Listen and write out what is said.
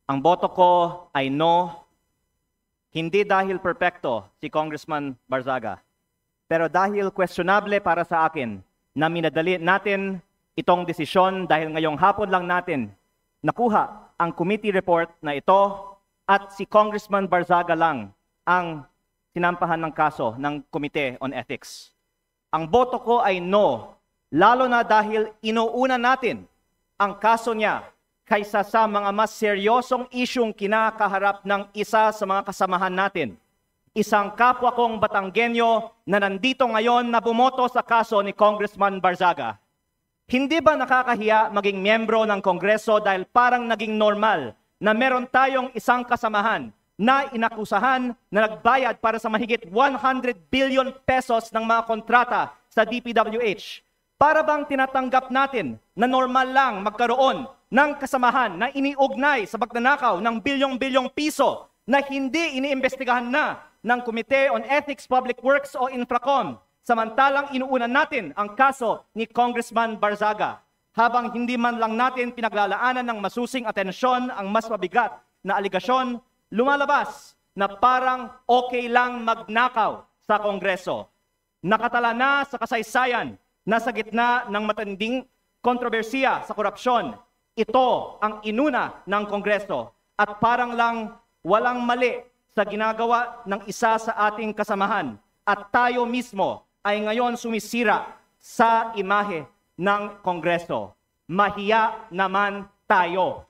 Ang boto ko ay no, hindi dahil perpekto si Congressman Barzaga, pero dahil questionable para sa akin na minadali natin itong desisyon dahil ngayong hapon lang natin nakuha ang committee report na ito at si Congressman Barzaga lang ang sinampahan ng kaso ng Committee on Ethics. Ang boto ko ay no, lalo na dahil inuuna natin ang kaso niya kaysa sa mga mas seryosong isyong kinakaharap ng isa sa mga kasamahan natin. Isang kapwa kong Batanggenyo na nandito ngayon na bumoto sa kaso ni Congressman Barzaga. Hindi ba nakakahiya maging miyembro ng Kongreso dahil parang naging normal na meron tayong isang kasamahan na inakusahan na nagbayad para sa mahigit 100 billion pesos ng mga kontrata sa DPWH? Para bang tinatanggap natin na normal lang magkaroon ng kasamahan na iniugnay sa pagnanakaw ng bilyong-bilyong piso na hindi iniimbestigahan na ng Committee on Ethics, Public Works o Infracom, samantalang inuunan natin ang kaso ni Congressman Barzaga, habang hindi man lang natin pinaglalaanan ng masusing atensyon ang mas mabigat na aligasyon, lumalabas na parang okay lang magnakaw sa Kongreso. Nakatala na sa kasaysayan na sa gitna ng matinding kontrobersiya sa korupsyon, ito ang inuna ng Kongreso at parang lang walang mali sa ginagawa ng isa sa ating kasamahan at tayo mismo ay ngayon sumisira sa imahe ng Kongreso. Mahiya naman tayo.